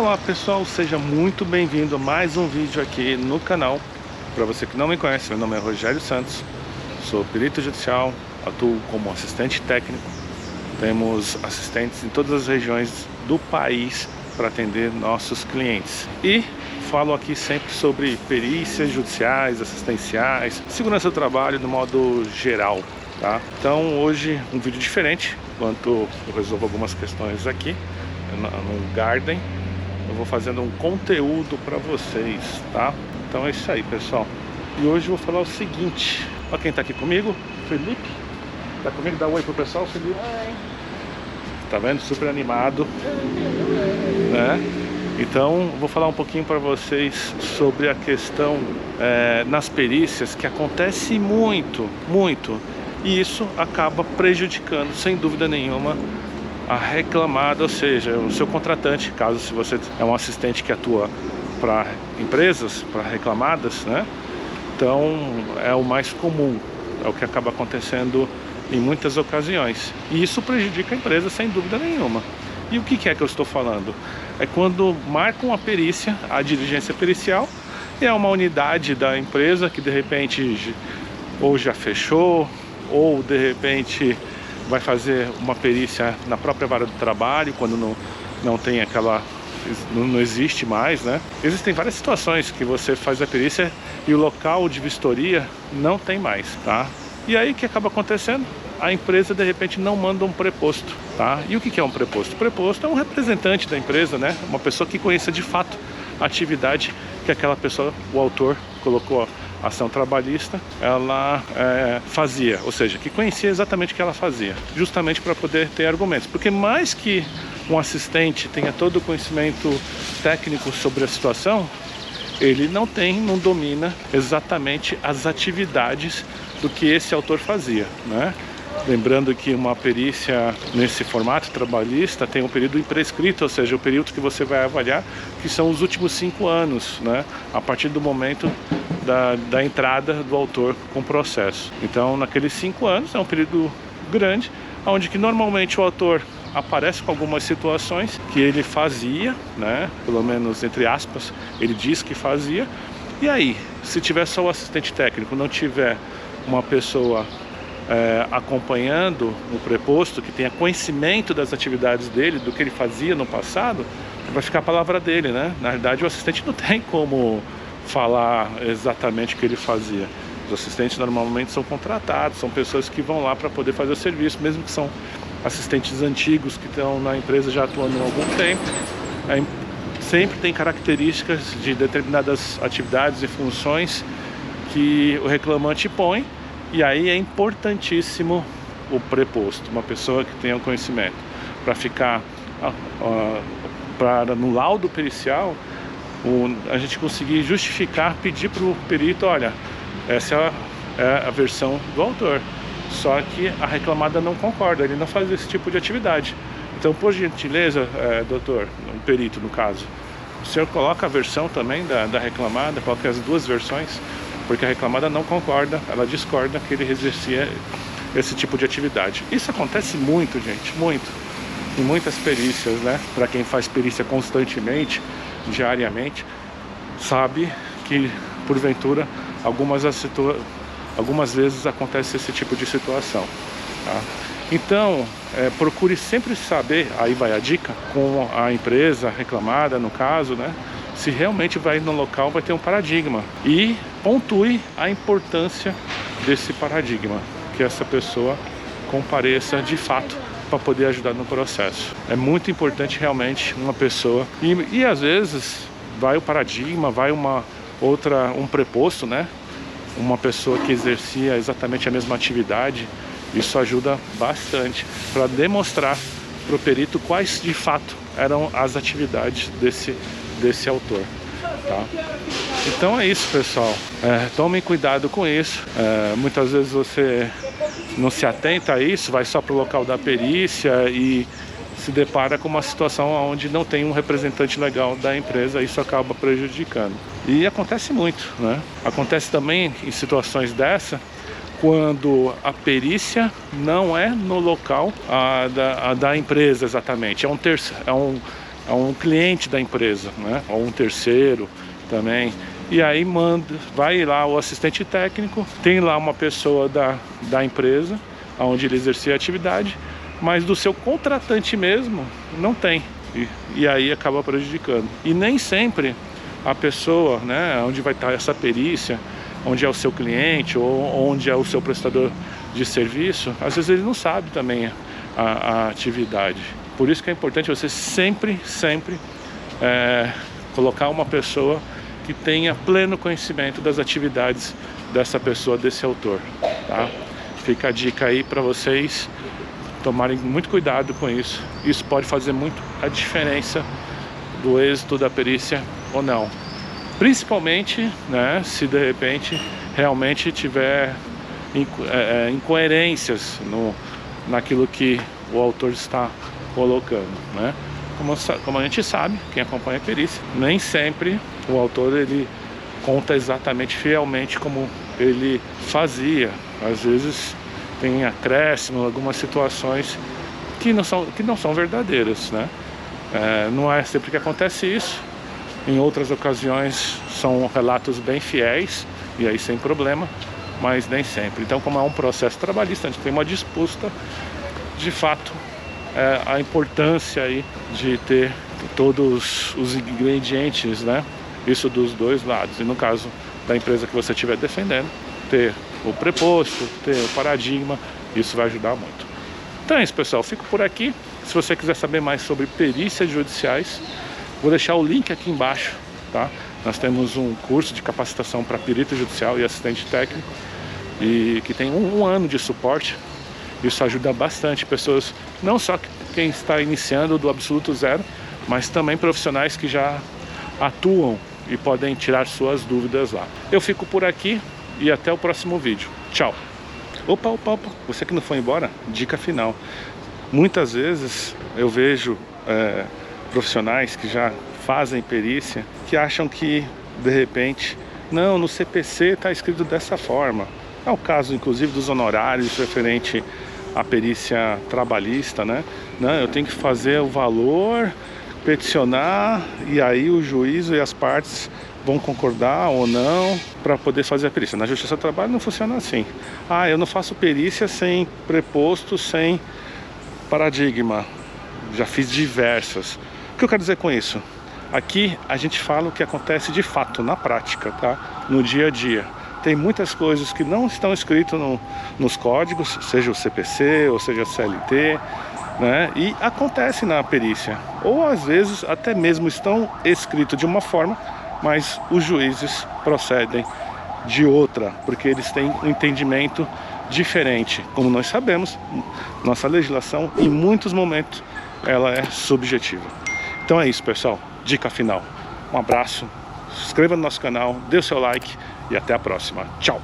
Olá pessoal, seja muito bem-vindo a mais um vídeo aqui no canal. Para você que não me conhece, meu nome é Rogério Santos, sou perito judicial, atuo como assistente técnico. Temos assistentes em todas as regiões do país para atender nossos clientes. E falo aqui sempre sobre perícias judiciais, assistenciais, segurança do trabalho no modo geral, tá? Então hoje um vídeo diferente, enquanto eu resolvo algumas questões aqui no Garden. Eu vou fazendo um conteúdo para vocês, tá? Então é isso aí, pessoal. E hoje eu vou falar o seguinte. Olha quem tá aqui comigo, Felipe. Tá comigo? Dá um oi pro pessoal, Felipe. Oi. Tá vendo? Super animado, né? Então vou falar um pouquinho para vocês sobre a questão nas perícias, que acontece muito, e isso acaba prejudicando, sem dúvida nenhuma, a reclamada, ou seja, o seu contratante, caso se você é um assistente que atua para empresas, para reclamadas, né? Então é o mais comum, é o que acaba acontecendo em muitas ocasiões, e isso prejudica a empresa sem dúvida nenhuma. E o que é que eu estou falando? É quando marcam a perícia, a diligência pericial, e é uma unidade da empresa que de repente ou já fechou, ou de repente vai fazer uma perícia na própria vara do trabalho, quando não tem aquela... não existe mais, né? Existem várias situações que você faz a perícia e o local de vistoria não tem mais, tá? E aí o que acaba acontecendo? A empresa de repente não manda um preposto, tá? E o que é um preposto? O preposto é um representante da empresa, né? Uma pessoa que conheça de fato a atividade que aquela pessoa, o autor, colocou a ação trabalhista, ela fazia, ou seja, que conhecia exatamente o que ela fazia, justamente para poder ter argumentos, porque mais que um assistente tenha todo o conhecimento técnico sobre a situação, ele não domina exatamente as atividades do que esse autor fazia, né? Lembrando que uma perícia nesse formato trabalhista tem um período imprescrito, ou seja, o período que você vai avaliar, que são os últimos 5 anos, né? A partir do momento da entrada do autor com o processo. Então, naqueles 5 anos, é um período grande, onde que normalmente o autor aparece com algumas situações que ele fazia, né? Pelo menos entre aspas, ele diz que fazia. E aí, se tiver só o assistente técnico, não tiver uma pessoa acompanhando o preposto, que tenha conhecimento das atividades dele, do que ele fazia no passado, vai ficar a palavra dele, né? Na verdade, o assistente não tem como falar exatamente o que ele fazia. Os assistentes normalmente são contratados, são pessoas que vão lá para poder fazer o serviço, mesmo que são assistentes antigos que estão na empresa já atuando há algum tempo. Sempre tem características de determinadas atividades e funções que o reclamante põe, e aí é importantíssimo o preposto, uma pessoa que tenha o conhecimento, para ficar no laudo pericial, a gente conseguir justificar, pedir para o perito, olha, essa é a versão do autor, só que a reclamada não concorda, ele não faz esse tipo de atividade. Então, por gentileza, doutor, um perito no caso, o senhor coloca a versão também da reclamada, coloca as duas versões, porque a reclamada não concorda, ela discorda que ele exercia esse tipo de atividade. Isso acontece muito, gente, muito, em muitas perícias, né? Para quem faz perícia constantemente, diariamente, sabe que, porventura, algumas vezes acontece esse tipo de situação, tá? Então, procure sempre saber, aí vai a dica, com a empresa reclamada, no caso, né? Se realmente vai no local, vai ter um paradigma. E pontue a importância desse paradigma, que essa pessoa compareça de fato para poder ajudar no processo. É muito importante realmente uma pessoa, e às vezes vai o paradigma, vai um preposto, né? Uma pessoa que exercia exatamente a mesma atividade. Isso ajuda bastante para demonstrar para o perito quais de fato eram as atividades desse autor, tá? Então é isso, pessoal. Tomem cuidado com isso. Muitas vezes você não se atenta a isso, vai só para o local da perícia e se depara com uma situação onde não tem um representante legal da empresa. Isso acaba prejudicando. E acontece muito, né? Acontece também em situações dessa, quando a perícia não é no local da empresa exatamente, é um a um cliente da empresa, né? Ou um terceiro também. E aí vai lá o assistente técnico, tem lá uma pessoa da empresa, onde ele exercia a atividade, mas do seu contratante mesmo, não tem. E aí acaba prejudicando. E nem sempre a pessoa, né, onde vai estar essa perícia, onde é o seu cliente ou onde é o seu prestador de serviço, às vezes ele não sabe também a atividade. Por isso que é importante você sempre colocar uma pessoa que tenha pleno conhecimento das atividades dessa pessoa, desse autor, tá? Fica a dica aí para vocês tomarem muito cuidado com isso. Isso pode fazer muito a diferença do êxito da perícia ou não. Principalmente, né, se de repente realmente tiver incoerências naquilo que o autor está colocando, né? Como a gente sabe, quem acompanha a perícia, nem sempre o autor ele conta exatamente fielmente como ele fazia. Às vezes tem acréscimo, algumas situações que não são verdadeiras, né? Não é sempre que acontece isso. Em outras ocasiões são relatos bem fiéis e aí sem problema, mas nem sempre. Então, como é um processo trabalhista, a gente tem uma disputa, de fato, a importância aí de ter todos os ingredientes, né? Isso dos dois lados. E no caso da empresa que você estiver defendendo, ter o preposto, ter o paradigma, isso vai ajudar muito. Então é isso, pessoal. Fico por aqui. Se você quiser saber mais sobre perícias judiciais, vou deixar o link aqui embaixo, tá? Nós temos um curso de capacitação para perito judicial e assistente técnico, e que tem um ano de suporte. Isso ajuda bastante pessoas, não só quem está iniciando do absoluto zero, mas também profissionais que já atuam e podem tirar suas dúvidas lá. Eu fico por aqui e até o próximo vídeo. Tchau! Opa, você que não foi embora, dica final. Muitas vezes eu vejo profissionais que já fazem perícia, que acham que, de repente, não, no CPC está escrito dessa forma. É o caso, inclusive, dos honorários referente à perícia trabalhista, né? Não, eu tenho que fazer o valor, peticionar, e aí o juiz e as partes vão concordar ou não para poder fazer a perícia. Na Justiça do Trabalho não funciona assim. Ah, eu não faço perícia sem preposto, sem paradigma. Já fiz diversas. O que eu quero dizer com isso? Aqui a gente fala o que acontece de fato, na prática, tá? No dia a dia. Tem muitas coisas que não estão escritas nos códigos, seja o CPC ou seja a CLT, né? E acontece na perícia. Ou às vezes até mesmo estão escritos de uma forma, mas os juízes procedem de outra, porque eles têm um entendimento diferente. Como nós sabemos, nossa legislação em muitos momentos ela é subjetiva. Então é isso, pessoal. Dica final. Um abraço, se inscreva no nosso canal, dê o seu like e até a próxima. Tchau!